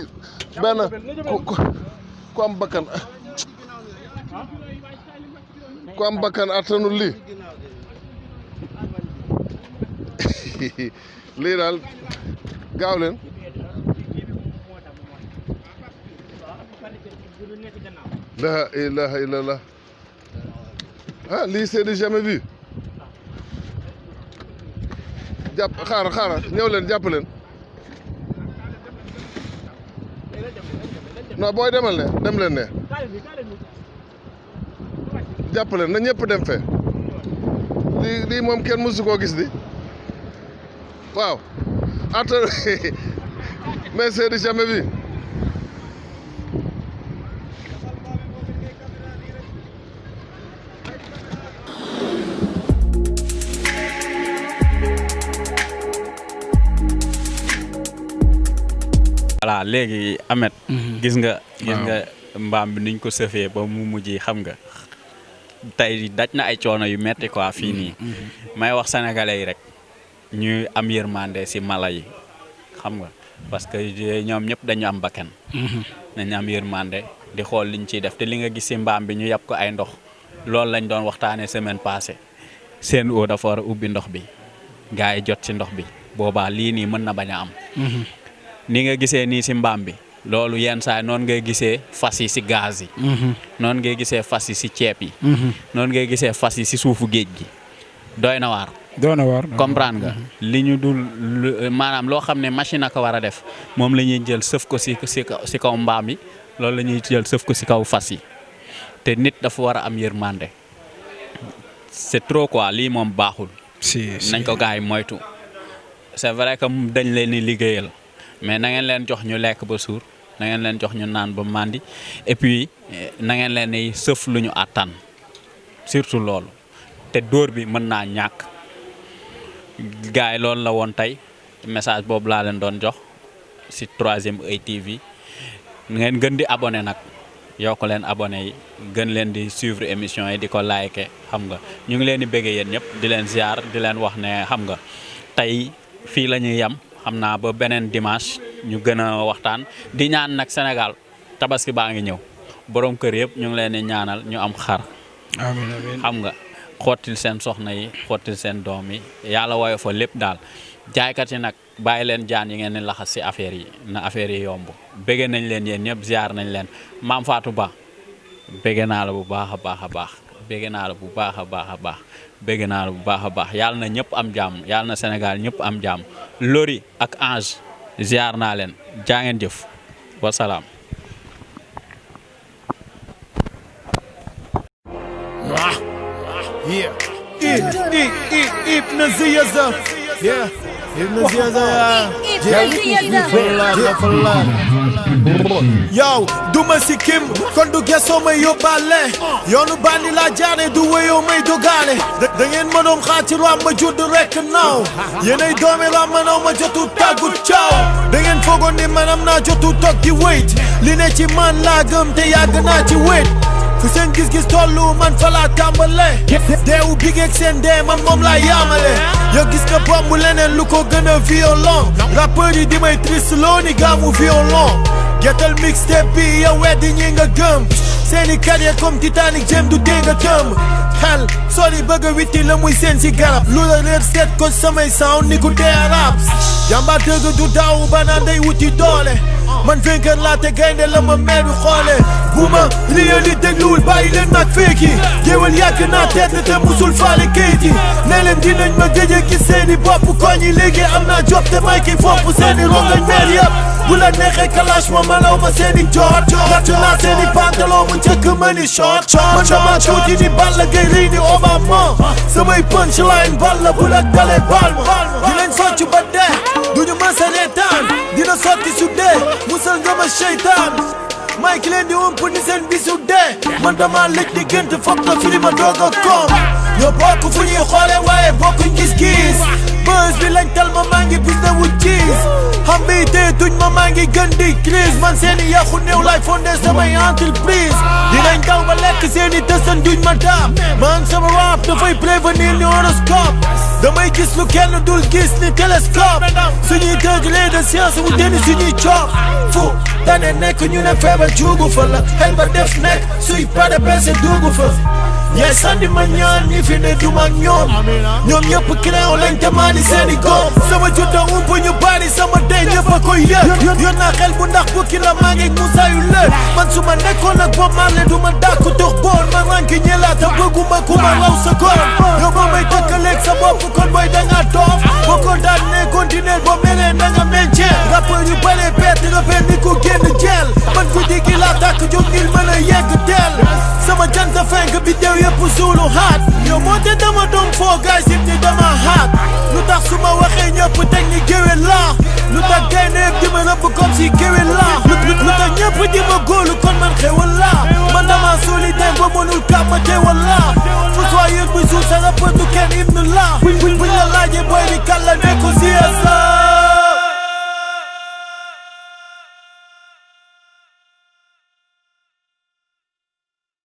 benn ku am bakkan attanul lii lii daal gaaw leen la ilaha illallah lii c'est du jamais vu xaaral ñëw leen jàpp leen non booy dem leen ne jàpp leen na ñëpp dem fee lii moom kenn mësu koo gis di waaw mais c'est du jamais vu voilà léegi Ahmed gis nga mbaam bi niñ ko sëfee ba mu mujj xam nga tey daj na ay coono yu metti quoi fii nii may wax sénégalais yi rek ñuy am yërmande si mala yi xam nga parce que ñoom ñëpp dañu am bakkan nañu am yërmande di xool liñ ciy def te li nga gis si mbaam bi ñu yàpp ko ay ndox loolu lañ doon waxtaanee semaine passée seen eau dafa war a ubbi ndox bi gars yi jot ci ndox bi boobaa lii nii mën na bañ a am ni nga gisee nii si mbaam bi loolu yenn saa noonu ngay gisee fas yi si gaz yi noonu ngay gisee fas yi si ceeb yi noonu ngay gisee fas yi si suufu géej gi doy na waar comprendre nga li ñu dul maanaam loo xam ne machine a ko war a def moom la ñuy jël sëf ko si kaw mbaam yi loolu la ñuy jël sëf ko si kaw fas yi te nit dafa war a am yërmande c'est trop quoi lii moom baaxul nañ ko gars yi moytu c'est vrai que dañ leen di liggéeyal mais na ngeen leen jox ñu lekk ba suur na ngeen leen jox ñu naan ba màndi et puis na ngeen leen di sëf lu ñu àttan surtout loolu te dóor bi mën naa ñàkk gars yi loolu la woon tey message boobu laa leen doon jox si 3ème Œil TV ngeen gën di abonné nag yokk leen abonné yi gën leen di suivre émission yi di ko like xam nga ñu ngi leen di bëggee yéen ñëpp di leen ziar di leen wax ne xam nga tey fii la ñuy yem xam naa ba beneen dimanche ñu gën a waxtaan di ñaan nag Sénégal tabaski baa ngi ñëw borom kër yëpp ñu ngi leen di ñaanal ñu am xar amiin amiin xam nga xottil seen soxna yi xottil seen doom yi yàlla woyo fa lépp daal jaaykat yi nag bàyyi leen jaan yi ngeen di laxas si affaire yi na affaire yi yomb bëgge nañ leen yéen ñëpp ziar nañ leen Maam Fatou Ba bëgge naa la bu baax a baax a baax bëgge naa la bu baax a baax a baax bëgg naa la bu baax a baax yàlla na ñëpp am jàmm yàlla na Sénégal ñëpp am jàmm Lori ak Ange ziar naa leen jaa ngeen jëf wasalaam. yow duma si kim kon du gesoo may yóbbaale yoonu bandi laa jaare du wéyoo may dogaale da ngeen mënoom xaar ci roi ma judd rekk naaw yéenay doome la mënoo ma jotu tàggu caaw da ngeen foogoon ni manam naa jotu toog di wéyt li ne ci man laa gëm te yàgg naa ci wéyt fu seen gis-gis tollu man fa laa tàmbale deewu bigeeg seen dee man moom laa yaamale yow gis nga bomb leneen lu ko gën a violent rappeur yi di may triste loo ni gaamu violent getal mixtape bi yow weddi ñi nga gëm seeni carrière comme Titanic jëm du dee nga tëm xel sori bëgg a witti la muy seen si garab lu la leer seet ko samay sound ni ku dee arab jàmbaar dëgg du daaw ba naan day wuti doole man vainqueur laa te gaynde la ma meeru xoole bu ma liyo li dégluwul bàyyi leen nag feeki géwél yàgg naa tedd te musul faale kayit yi ne leen dinañ ma gëj a gis seeni bopp koñ yi léegi am naa job te may ki fopp seeni rongañ meer yëpp bu la neexee kalash ma manaw ma seeni joot gàtt naa seeni pantalon mu njëkk ma ni short man dama tuuti ni Balla Gaye rëy ni Obama samay punchline bal la bu la dalee baal ma di leen socc ba dee duñu mës a reetaan dina sotti su dee musal nga ma seytaan may ki leen di ump ni seen bisu dee man dama lëj di gënt foog na firi ma doog a koom ñoo bokk fu ñuy xoole waaye bokkuñ gis-gis bës bi lañ tal ma maa ngi bis na wu ciis xam bi tee tuñ ma maa ngi gën di crise man seeni yàqu néew laay fondé samay entreprise dinañ daw ba lekk seeni tëstan duñ ma daam man sama rap dafay prévenir ni horoscope damay gis lu kenn dul gis ni télescope suñuy degré de science wu deni suñuy coob fu tane nekk ñu ne feebar juugu fa la xel ba def nekk suy pade pese duugu fa ñee sandi ma ñaan ñi fi ne duma ak ñoom ñëpp client lañ te maa di seeni góom sama jutta ump ñu bari sama dey ñëpp a koy yëg yor naa xel bu ndax bukki la maa ngi Moussa yu lëg man su ma nekkoon ak Bob Marley du ma dàkku tux boon ma ranki ñelaata bëgguma ku ma law sa góor yow ba may tëkkaleeg sa bopp kon boy danga doof boo ko daan ne continuer boo meree na nga meñcee rappeur yu bare perte rappeur ni ku génn jeel man guddi gi laa tàkk jóg ngir mën a yegg teel sama jant fenk bi dew yëpp suulu haat yow moo te dama doom foo gaay sib ni dama haat lu tax su ma waxee ñëpp teg ni géwél laa lu tax gaynde yëpp di ma rëbb comme si géwél laa lu tax ñëpp di ma góolu kon man xewal laa man dama suuli den ba mënul kàpp ma teewal laa fu soo yëg bu suul sa rappeur du kenn hymne laa buñ la laajee boy bi kan la nekku si